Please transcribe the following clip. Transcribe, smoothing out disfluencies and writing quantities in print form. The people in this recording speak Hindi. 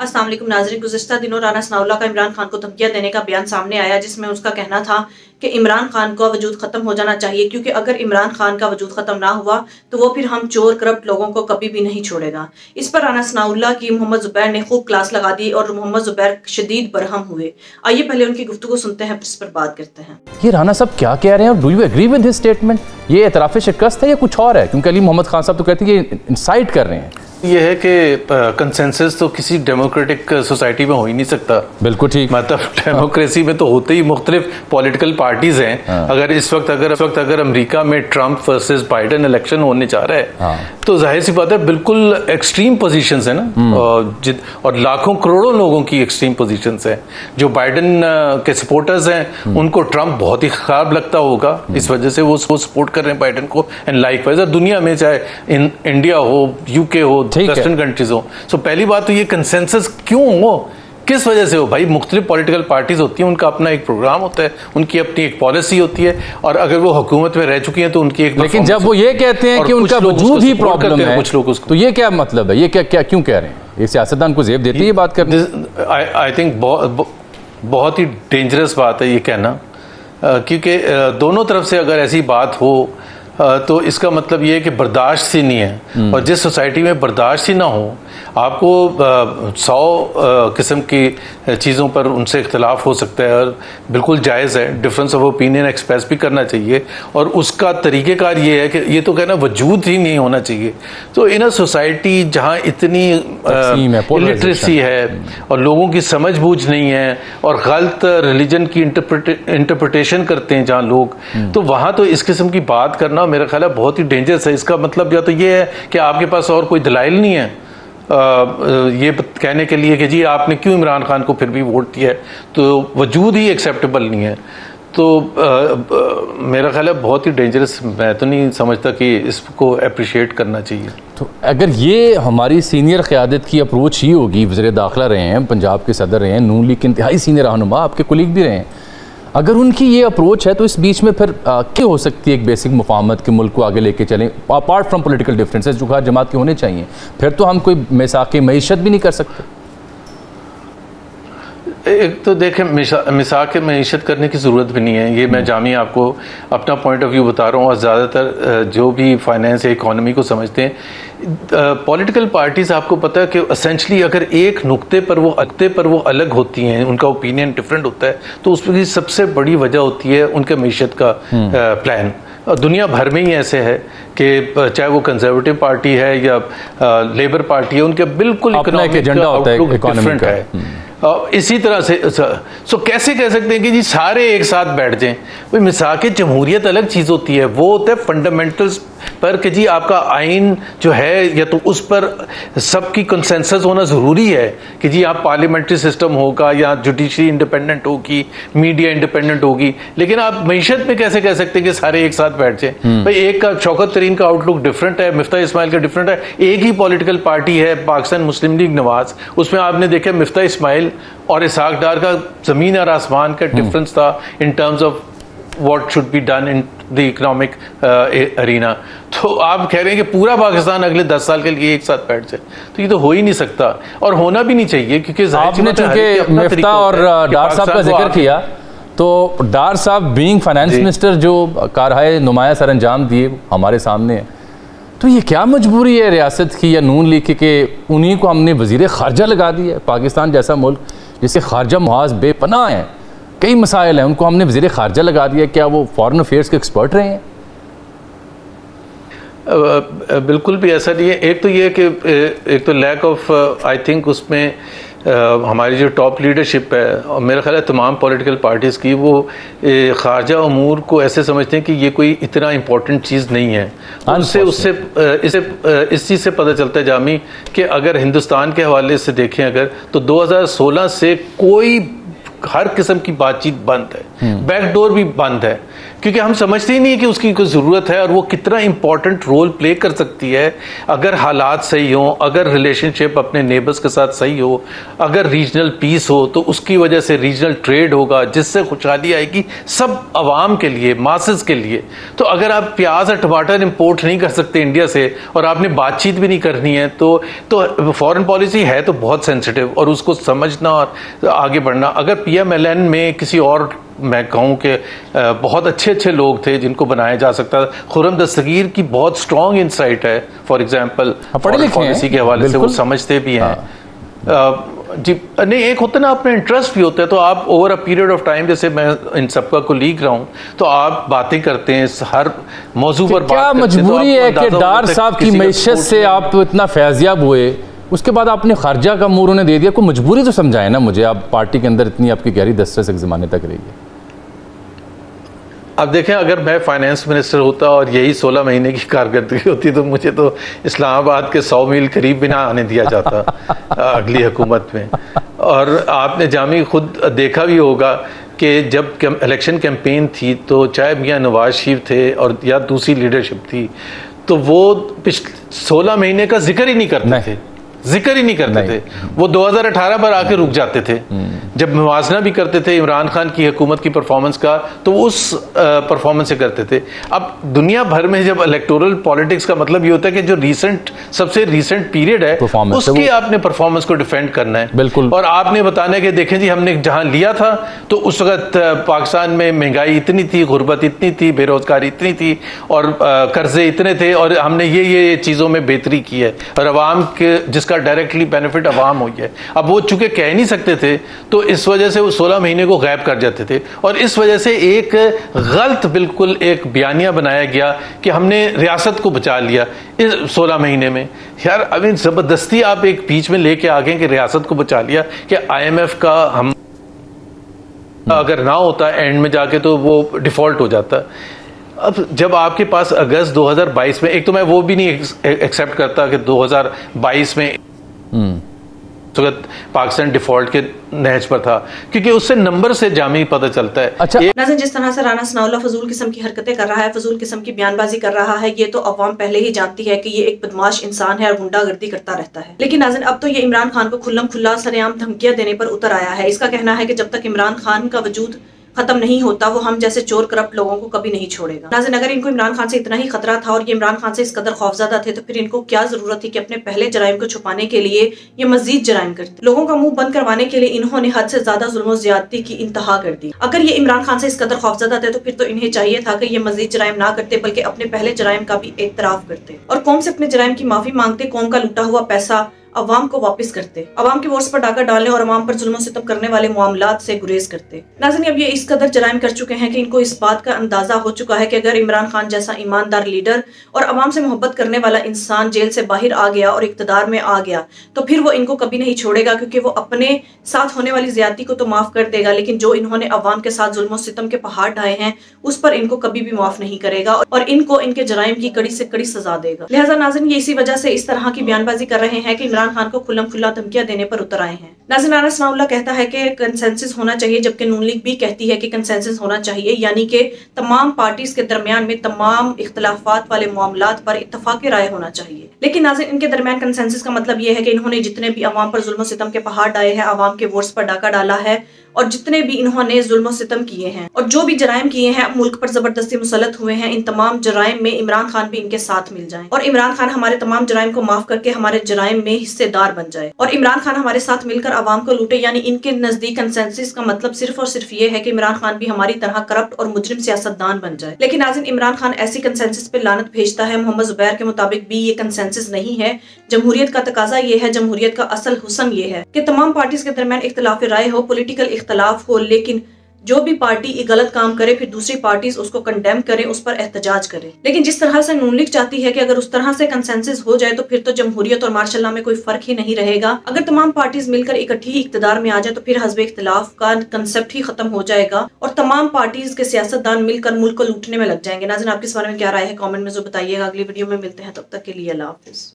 अस्सलाम वालेकुम नाज़रीन, गुज़िश्ता दिनों राना सनाउल्लाह का इमरान खान को धमकियां देने का बयान सामने आया, जिसमें उसका कहना था कि इमरान खान का वजूद खत्म हो जाना चाहिए, क्योंकि अगर इमरान खान का वजूद खत्म ना हुआ तो वो फिर हम चोर करप्ट लोगों को कभी भी नहीं छोड़ेगा। इस पर राना सनाउल्लाह की मोहम्मद जुबैर ने खूब क्लास लगा दी और मोहम्मद जुबैर शदीद बरहम हुए। आइए पहले उनकी गुफ्तगू सुनते हैं, इस पर बात करते हैं। ये राना साहब क्या कह रहे हैं? Do you agree with his statement? ये एतराफ़ शिकस्त है या कुछ और है? क्योंकि अली मोहम्मद खान साहब तो कहते हैं कि इंसाइट कर रहे हैं। ये है कि कंसेंसस तो किसी डेमोक्रेटिक सोसाइटी में हो ही नहीं सकता। बिल्कुल ठीक। मतलब डेमोक्रेसी में तो होते ही मुख्तलिफ पॉलिटिकल पार्टीज हैं। हाँ। अगर इस वक्त अगर अमेरिका में ट्रंप वर्सेस बाइडेन इलेक्शन होने जा रहा है, हाँ। तो जाहिर सी बात है बिल्कुल एक्सट्रीम पोजीशंस है ना, और लाखों करोड़ों लोगों की एक्सट्रीम पोजीशंस है। जो बाइडेन के सपोर्टर्स हैं उनको ट्रंप बहुत ही खराब लगता होगा, इस वजह से वो सपोर्ट कर रहे हैं बाइडेन को। एंड लाइकवाइज दुनिया में चाहे इंडिया हो, यूके हो, वेस्टर्न कंट्रीज हो। सो पहली बात तो ये कंसेंसस क्यों हो, किस वजह से हो? भाई मुख्तलिफ पॉलिटिकल पार्टीज होती हैं, उनका अपना एक प्रोग्राम होता है, उनकी अपनी एक पॉलिसी होती है, और अगर वो हुकूमत में रह चुकी हैं तो उनकी एक। लेकिन जब वो ये कहते हैं कि उनका वजूद ही प्रॉब्लम है, कुछ लोग उसको, तो ये क्या मतलब है? ये क्या क्यों कह रहे हैं? ये सियासतदान को जेब देती है ये बात करने? आई थिंक बहुत ही डेंजरस बात है ये कहना, क्योंकि दोनों तरफ से अगर ऐसी बात हो तो इसका मतलब ये है कि बर्दाश्त ही नहीं है। और जिस सोसाइटी में बर्दाश्त ही ना हो, आपको 100 किस्म की चीज़ों पर उनसे इख्तलाफ हो सकता है, और बिल्कुल जायज़ है, डिफरेंस ऑफ ओपिनियन एक्सप्रेस भी करना चाहिए, और उसका तरीक़ेकार ये है कि ये तो कहना वजूद ही नहीं होना चाहिए। तो इन अ सोसाइटी जहाँ इतनी इलिटरेसी है और लोगों की समझ बूझ नहीं है और गलत रिलीजन की इंटरप्रिटेशन करते हैं जहाँ लोग, तो वहाँ तो इस किस्म की बात करना मेरा ख्याल है बहुत ही डेंजरस है। इसका मतलब या तो ये है कि आपके पास और कोई दलाइल नहीं है ये कहने के लिए कि जी आपने क्यों इमरान खान को फिर भी वोट दिया है, तो वजूद ही एक्सेप्टेबल नहीं है। तो मेरा ख्याल है बहुत ही डेंजरस। मैं तो नहीं समझता कि इसको अप्रिशिएट करना चाहिए। तो अगर ये हमारी सीनियर क़यादत की अप्रोच ही होगी, वज़ीर दाखिला रहे हैं, पंजाब के सदर रहे हैं, नून लीग के इंतहाई सीनियर रहनुमा, आपके कुलीग भी रहे हैं, अगर उनकी ये अप्रोच है तो इस बीच में फिर क्या हो सकती है एक बेसिक मुफाहमत के मुल्क को आगे लेके चलें, अपार्ट फ्रॉम पॉलिटिकल डिफरेंसेस जो हर जमात के होने चाहिए? फिर तो हम कोई मिसाक़ मईशत भी नहीं कर सकते। एक तो देखें, मिसाक़ मईशत करने की ज़रूरत भी नहीं है। ये मैं जामी आपको अपना पॉइंट ऑफ व्यू बता रहा हूँ, और ज़्यादातर जो भी फाइनेंस या इकोनॉमी को समझते हैं, पॉलिटिकल पार्टीज आपको पता है कि एसेंशली अगर एक नुक्ते पर वो अलग होती हैं, उनका ओपिनियन डिफरेंट होता है, तो उसकी सबसे बड़ी वजह होती है उनके मईशत का प्लान। दुनिया भर में ही ऐसे है कि चाहे वो कंजर्वेटिव पार्टी है या लेबर पार्टी है, उनके बिल्कुल इकोनॉमिक आउटलुक डिफरेंट है। इसी तरह से सो कैसे कह सकते हैं कि जी सारे एक साथ बैठ जाएं? भाई मिसाक़ जमहूरियत अलग चीज़ होती है, वो होता है फंडामेंटल्स पर कि जी आपका आइन जो है, या तो उस पर सबकी कंसेंसस होना ज़रूरी है कि जी आप पार्लियामेंट्री सिस्टम होगा या जुडिशरी इंडिपेंडेंट होगी, मीडिया इंडिपेंडेंट होगी। लेकिन आप मईशत में कैसे कह सकते हैं कि सारे एक साथ बैठ जाएं? भाई एक का शौकत तरीन का आउटलुक डिफरेंट है, मिफ्ता इस्माइल का डिफरेंट है। एक ही पॉलिटिकल पार्टी है पाकिस्तान मुस्लिम लीग नवाज, उसमें आपने देखा मिफ्ता इस्माइल और इसाक डार का जमीन और आसमान का डिफरेंस था in terms of what should be done in the economic arena. तो आप कह रहे हैं कि पूरा पाकिस्तान अगले 10 साल के लिए एक साथ बैठ जाए, तो ये तो हो ही नहीं सकता और होना भी नहीं चाहिए, क्योंकि आपने चूंकि मिफ्ता और डार साहब का जिक्र किया, तो डार साहब बीइंग फाइनेंस मिनिस्टर जो कारहाय नुमाया सर अंजाम दिए हमारे सामने है, तो ये क्या मजबूरी है रियासत की या नून लीग की कि उन्हीं को हमने वज़ीर ख़ारजा लगा दिया है? पाकिस्तान जैसा मुल्क जिससे ख़ारजा मुहाज बेपनाह हैं, कई मसाइल हैं, उनको हमने वज़ीर ख़ारजा लगा दिया। क्या वो फॉरेन अफेयर्स के एक्सपर्ट रहे हैं? बिल्कुल भी ऐसा नहीं है। एक तो ये कि एक तो लैक ऑफ आई थिंक उसमें हमारी जो टॉप लीडरशिप है, और मेरा ख्याल है तमाम पॉलिटिकल पार्टीज़ की, वो ख़ारजा अमूर को ऐसे समझते हैं कि ये कोई इतना इम्पोर्टेंट चीज़ नहीं है। उससे इस चीज़ से पता चलता है जामी कि अगर हिंदुस्तान के हवाले से देखें अगर, तो 2016 से कोई हर किस्म की बातचीत बंद है। बैकडोर भी बंद है, क्योंकि हम समझते ही नहीं कि उसकी कोई ज़रूरत है और वो कितना इंपॉर्टेंट रोल प्ले कर सकती है अगर हालात सही हों, अगर रिलेशनशिप अपने नेबर्स के साथ सही हो, अगर रीजनल पीस हो, तो उसकी वजह से रीजनल ट्रेड होगा जिससे खुशहाली आएगी सब आवाम के लिए, मासेस के लिए। तो अगर आप प्याज और टमाटर इंपोर्ट नहीं कर सकते इंडिया से और आपने बातचीत भी नहीं करनी है, तो फॉरेन पॉलिसी है तो बहुत सेंसिटिव, और उसको समझना और आगे बढ़ना। अगर PMLN में किसी और, मैं कहूँ कि बहुत अच्छे लोग थे जिनको बनाया जा सकता था। खुर्रम दस्तगीर की बहुत स्ट्रॉन्ग इंसाइट है, फॉर एग्जांपल पॉलिसी के हवाले से, वो समझते भी हैं। जी नहीं, एक होता है ना, अपना इंटरेस्ट भी होता है, तो आप over a period of time, जैसे मैं इन सबका कोलीग रहा हूँ, तो आप बातें करते हैं हर मौजू पर। क्या मजबूरी है कि डार साहब की मैशत से आप इतना फैज़याब हुए, उसके बाद आपने खर्जा का मुंह उन्हें दे दिया? कोई मजबूरी तो समझाए ना मुझे, आप पार्टी के अंदर इतनी आपकी गहरी दस्तरस एक ज़माने तक रही है। अब देखें, अगर मैं फाइनेंस मिनिस्टर होता और यही 16 महीने की कारकर्दगी होती, तो मुझे तो इस्लामाबाद के 100 मील करीब भी ना आने दिया जाता अगली हुकूमत में। और आपने जामी खुद देखा भी होगा कि जब इलेक्शन कैंपेन थी, तो चाहे मियां नवाज शरीफ थे और या दूसरी लीडरशिप थी, तो वो पिछले 16 महीने का जिक्र ही नहीं करते थे, जिक्र ही नहीं करते थे। वो 2018 पर आके रुक जाते थे। जब मुवाजना भी करते थे इमरान खान की हुकूमत की परफॉर्मेंस का, तो उस परफॉर्मेंस से करते थे। अब दुनिया भर में जब इलेक्टोरल पॉलिटिक्स का मतलब ये होता है कि जो सबसे रीसेंट पीरियड है, उसकी आपने परफॉर्मेंस को डिफेंड करना है। बिल्कुल। और आपने बताना है कि देखें जी, हमने जहां लिया था तो उस वक्त पाकिस्तान में महंगाई इतनी थी, गुर्बत इतनी थी, बेरोजगारी इतनी थी, और कर्जे इतने थे, और हमने ये चीजों में बेहतरी की है, और अवाम के जिसका डायरेक्टली बेनिफिट अवाम हुई है। अब वो चूंकि कह नहीं सकते थे, तो इस वजह से वो 16 महीने को गायब कर जाते थे, और इस वजह से एक गलत बिल्कुल एक बयानिया बनाया गया कि हमने रियासत को बचा लिया इस 16 महीने में। यार अभी जबरदस्ती आप एक बीच में लेके आ गए कि रियासत को बचा लिया, कि IMF का हम अगर ना होता एंड में जाके, तो वो डिफॉल्ट हो जाता। अब जब आपके पास अगस्त 2022 में, एक तो मैं वो भी नहीं एक्सेप्ट करता कि 2022 में पाकिस्तान डिफॉल्ट के नहज पर था, क्योंकि उससे नंबर से जामी पता चलता है। अच्छा नाज़रीन, जिस तरह से राना सनाउल्लाह फजूल किस्म की हरकतें कर रहा है, फजूल किस्म की बयानबाजी कर रहा है, ये तो अवाम पहले ही जानती है कि ये एक बदमाश इंसान है और गुंडागर्दी करता रहता है। लेकिन नाज़रीन, अब तो ये इमरान खान को खुल्लम खुल्ला सरेआम धमकियां देने पर उतर आया है। इसका कहना है कि जब तक इमरान खान का वजूद खत्म नहीं होता, वो हम जैसे चोर करप्ट लोगों को कभी नहीं छोड़ेगा। नाज़रीन, अगर इनको इमरान खान से इतना ही खतरा था और ये इमरान खान से इस कदर खौफज़दा थे, तो फिर इनको क्या जरूरत थी कि अपने पहले जराइम को छुपाने के लिए ये मजीद जराइम करते। लोगों का मुंह बंद करवाने के लिए इन्होंने हद से ज्यादा जुल्म ज्यादती की इंतहा कर दी। अगर ये इमरान खान से इस कदर खौफज़दा थे, तो फिर तो इन्हें चाहिए था कि ये मजीद जराइम ना करते, बल्कि अपने पहले जराइम का भी एतराफ करते और कौम से अपने जराइम की माफी मांगते, कौम का लूटा हुआ पैसा अवाम को वापस करते, अवाम की वोट्स पर डाका डालने और अवाम पर जुल्म सितम करने वाले मामलात से गुरेज करते। नाज़रीन, अब ये इस कदर जराइम कर चुके हैं कि इनको इस बात का अंदाजा हो चुका है कि अगर इमरान खान जैसा ईमानदार लीडर और अवाम से मोहब्बत करने वाला इंसान जेल से बाहर आ गया और इक्तदार में आ गया, तो फिर वो इनको कभी नहीं छोड़ेगा, क्योंकि वो अपने साथ होने वाली ज्यादती को तो माफ कर देगा, लेकिन जो इन्होंने अवाम के साथ जुल्म सितम के पहाड़ ढाए हैं, उस पर इनको कभी भी माफ नहीं करेगा और इनको इनके जराइम की कड़ी से कड़ी सजा देगा। लिहाजा नाज़रीन, ये इसी वजह से इस तरह की बयानबाजी कर रहे हैं कि इमरान खान को खुल्लम खुल्ला धमकियां देने पर उतर आए हैं। नाज़रीन, राना सनाउल्लाह कहता है कि कंसेंसस होना चाहिए, जबकि नून लीग भी कहती है कि कंसेंसस होना चाहिए, यानी कि तमाम पार्टीज के दरमियान में तमाम इख्तलाफात वाले मामलात पर इत्तफाक़ राय होना चाहिए। लेकिन नाज़रीन, इनके दरमियान कंसेंसस का मतलब यह है कि इन्होंने जितने भी अवाम पर जुल्म सितम के पहाड़ डाले हैं, अवाम के वोट्स पर डाका डाला है और जितने भी इन्होंने जुल्म सितम किए हैं और जो भी जराइम किए हैं, मुल्क पर जबरदस्ती मुसल्लत हुए हैं, इन तमाम जराइम में इमरान खान भी इनके साथ मिल जाए और इमरान खान हमारे तमाम जराइम को माफ करके हमारे जराइम में हिस्सेदार बन जाए और इमरान खान हमारे साथ मिलकर अवाम को लूटे। यानी इनके नजदीक कंसेंसस का मतलब सिर्फ और सिर्फ ये है कि इमरान खान भी हमारी तरह करप्ट और मुजरिम सियासतदान बन जाए। लेकिन नाज़रीन, इमरान खान ऐसी कंसेंसस पे लानत भेजता है। मोहम्मद जुबैर के मुताबिक भी ये कंसेंसस नहीं है। जमहूरियत का तकाजा ये है, जमहूरियत का असल हुस्न ये है कि तमाम पार्टीज के दरमियान इख्तलाफ राय हो, पॉलिटिकल इख्तलाफ हो, लेकिन जो भी पार्टी गलत काम करे फिर दूसरी पार्टीज उसको कंडेम करें, उस पर एहतजाज करें। लेकिन जिस तरह से नून लीग चाहती है कि अगर उस तरह से कंसेंसस हो जाए, तो फिर तो जमहूरियत और मार्शल लॉ में कोई फर्क ही नहीं रहेगा। अगर तमाम पार्टीज मिलकर इकट्ठी इक्तदार में आ जाए, तो फिर हज़्ब इख्तिलाफ का कंसेप्ट ही खत्म हो जाएगा और तमाम पार्टीज के सियासतदान मिलकर मुल्क को लूटने में लग जाएंगे। नाज़रीन, आपके इस बारे में क्या राय है, कॉमेंट में जो बताइएगा। अगली वीडियो में मिलते हैं, तब तक के लिए अल्लाह हाफिज।